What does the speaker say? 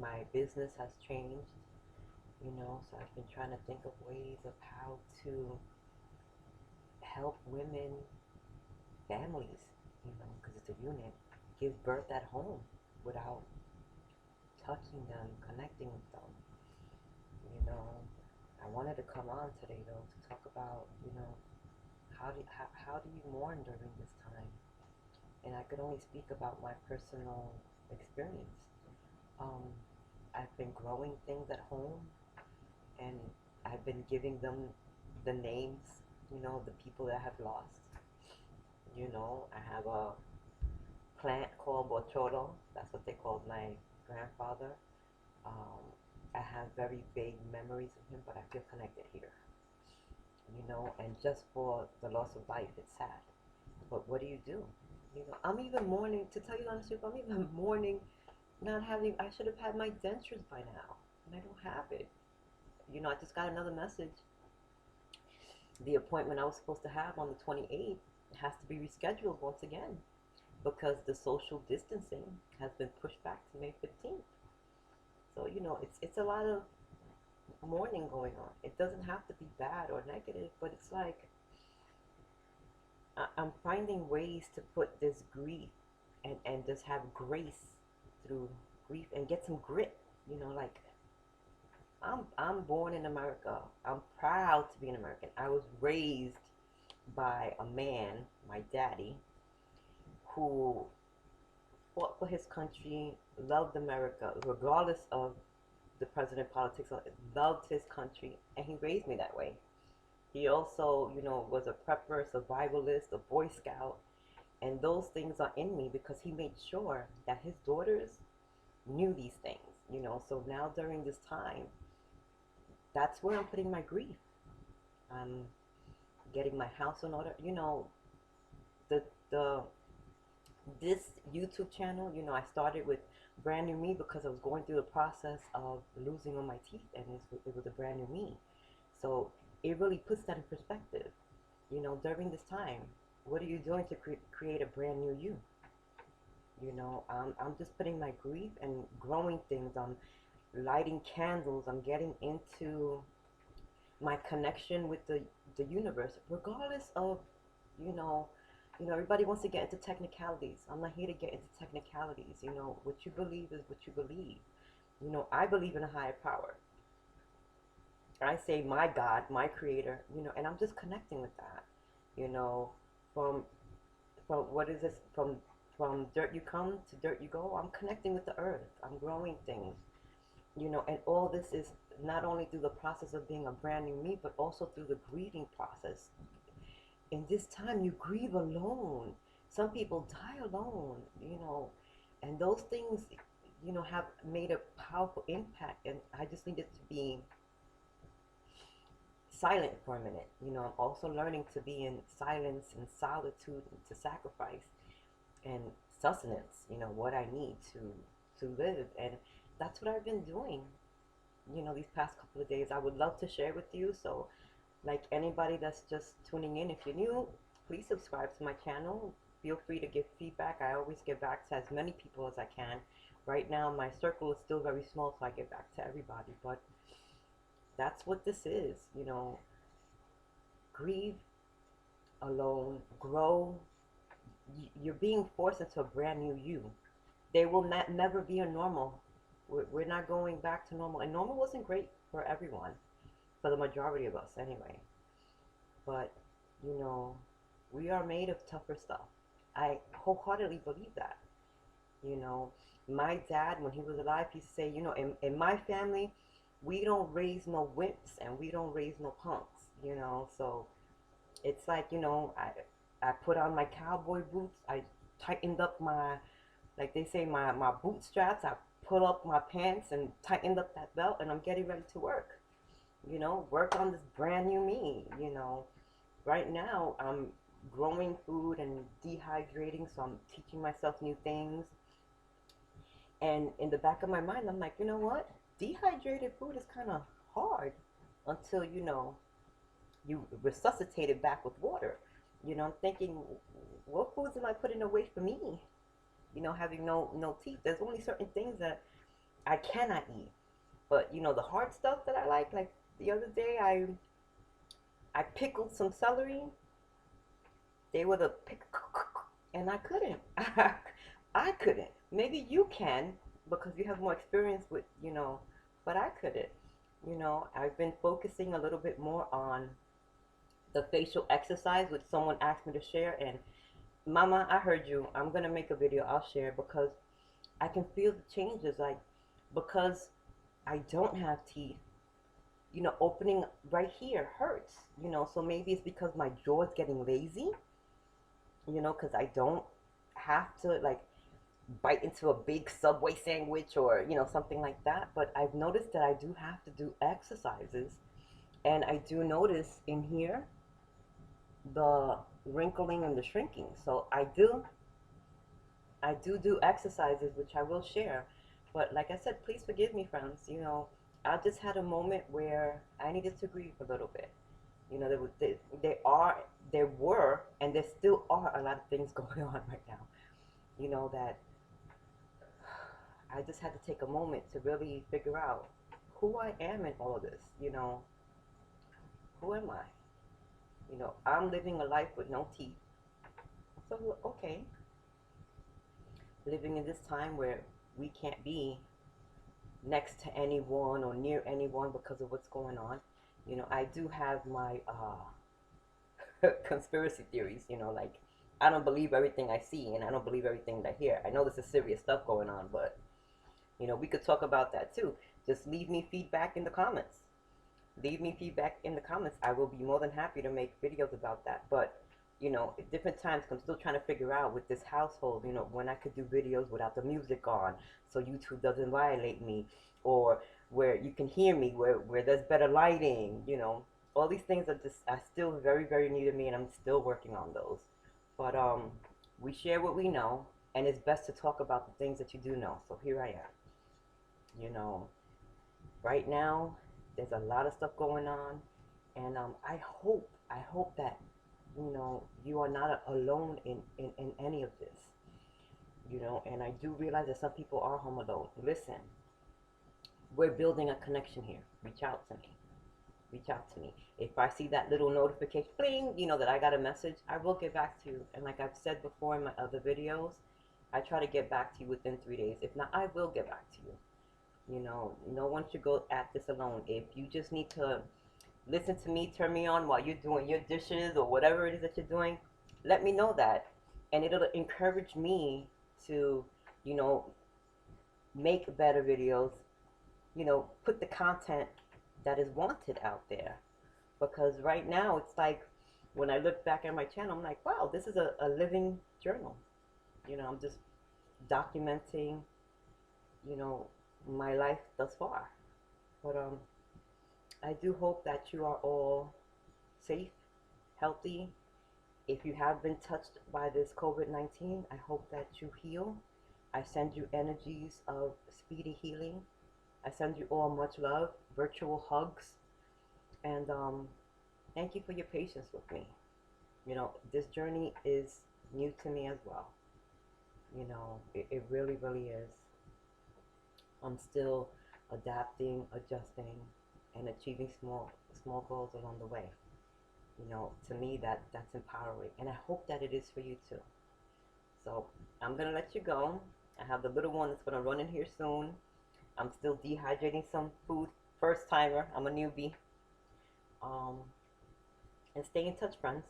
My business has changed, so I've been trying to think of ways of how to help women, families, because it's a unit, give birth at home without touching them, connecting with them. You know, I wanted to come on today though to talk about, how do you mourn during this time? And I could only speak about my personal experience. Um, I've been growing things at home, and I've been giving them the names, the people that I have lost. I have a plant called Bocholo. That's what they called my grandfather. Um, I have very vague memories of him, but I feel connected here. And just for the loss of life, it's sad. But what do you do? I'm even mourning, to tell you the honest truth, I'm even mourning not having, I should have had my dentures by now, and I don't have it. I just got another message. The appointment I was supposed to have on the 28th has to be rescheduled once again because the social distancing has been pushed back to May 15th. So, it's a lot of mourning going on. It doesn't have to be bad or negative, but it's like I'm finding ways to put this grief and just have grace through grief and get some grit. Like I'm born in America. I'm proud to be an American. I was raised by a man, my daddy, who fought for his country, loved America, regardless of the president politics, loved his country, and he raised me that way. He also, was a prepper, survivalist, a Boy Scout, and those things are in me because he made sure that his daughters knew these things. So now during this time, that's where I'm putting my grief. I'm getting my house in order. The the this YouTube channel, I started with brand new me because I was going through the process of losing all my teeth, and it was a brand new me. So it really puts that in perspective. During this time, what are you doing to create a brand new you? I'm just putting my grief and growing things. I'm lighting candles. I'm getting into my connection with the universe, regardless of, you know, everybody wants to get into technicalities. I'm not here to get into technicalities. What you believe is what you believe. I believe in a higher power. I say my God, my creator, and I'm just connecting with that. You know, from what is this? From dirt you come to dirt you go. I'm connecting with the earth. I'm growing things. And all this is not only through the process of being a brand new me, but also through the grieving process. In this time, you grieve alone. Some people die alone, and those things, have made a powerful impact. And I just needed to be silent for a minute. I'm also learning to be in silence and solitude and to sacrifice and sustenance, what I need to live. And that's what I've been doing, these past couple of days. I would love to share with you. So, like anybody that's just tuning in, if you're new, please subscribe to my channel. Feel free to give feedback. I always get back to as many people as I can. Right now, my circle is still very small, so I get back to everybody. But that's what this is, grieve alone, grow. You're being forced into a brand new you. There will not never be a normal. We're not going back to normal, and normal wasn't great for everyone, for the majority of us anyway. But you know, we are made of tougher stuff. I wholeheartedly believe that. You know, my dad, when he was alive, he said, in my family, we don't raise no wimps and we don't raise no punks. So it's like, I put on my cowboy boots. I tightened up my, like they say, my bootstraps. I pull up my pants and tightened up that belt, and I'm getting ready to work. Work on this brand new me. Right now, I'm growing food and dehydrating, so I'm teaching myself new things. And in the back of my mind, I'm like, you know what? Dehydrated food is kind of hard until, you resuscitate it back with water. I'm thinking, what foods am I putting away for me? Having no teeth. There's only certain things that I cannot eat. But you know, the hard stuff that I like the other day, I pickled some celery. They were the pick, and I couldn't. I couldn't. Maybe you can because you have more experience with, you know, but I couldn't. You know, I've been focusing a little bit more on the facial exercise, which someone asked me to share. And Mama, I heard you. I'm gonna make a video. I'll share because I can feel the changes. Like because I don't have teeth, you know, opening right here hurts. You know, so maybe it's because my jaw's getting lazy. You know, because I don't have to like bite into a big Subway sandwich or, you know, something like that. But I've noticed that I do have to do exercises. And I do notice in here the wrinkling and the shrinking. So I do exercises, which I will share. But like I said, please forgive me, friends. You know, I just had a moment where I needed to grieve a little bit. You know, there were, and there still are a lot of things going on right now. You know, that I just had to take a moment to really figure out who I am in all of this. You know, who am I? You know, I'm living a life with no teeth. So, okay, living in this time where we can't be next to anyone or near anyone because of what's going on. You know, I do have my conspiracy theories, you know, like I don't believe everything I see and I don't believe everything that I hear. I know this is serious stuff going on, but you know, we could talk about that too. Just leave me feedback in the comments. Leave me feedback in the comments. I will be more than happy to make videos about that. But you know, at different times, I'm still trying to figure out with this household, you know, when I could do videos without the music on, so YouTube doesn't violate me, or where you can hear me, where there's better lighting, you know, all these things are still very, very new to me, and I'm still working on those. But we share what we know, and it's best to talk about the things that you do know. So here I am. You know, right now there's a lot of stuff going on, and I hope that you know you are not alone in any of this. You know, and I do realize that some people are home alone. Listen, we're building a connection here. Reach out to me. Reach out to me. If I see that little notification, bling, you know that I got a message, I will get back to you. And like I've said before in my other videos, I try to get back to you within 3 days. If not, I will get back to you. You know, no one should go at this alone. If you just need to listen to me, turn me on while you're doing your dishes or whatever it is that you're doing, let me know that. And it'll encourage me to, you know, make better videos, you know, put the content that is wanted out there. Because right now, it's like when I look back at my channel, I'm like, wow, this is a living journal. You know, I'm just documenting, you know, my life thus far. But I do hope that you are all safe, healthy. If you have been touched by this COVID-19, I hope that you heal. I send you energies of speedy healing. I send you all much love, virtual hugs, and thank you for your patience with me. You know, this journey is new to me as well. You know, it really, really is. I'm still adapting, adjusting, and achieving small goals along the way. You know, to me that's empowering, and I hope that it is for you too. So I'm gonna let you go. I have the little one that's gonna run in here soon. I'm still dehydrating some food. First timer. I'm a newbie. Um, and stay in touch, friends.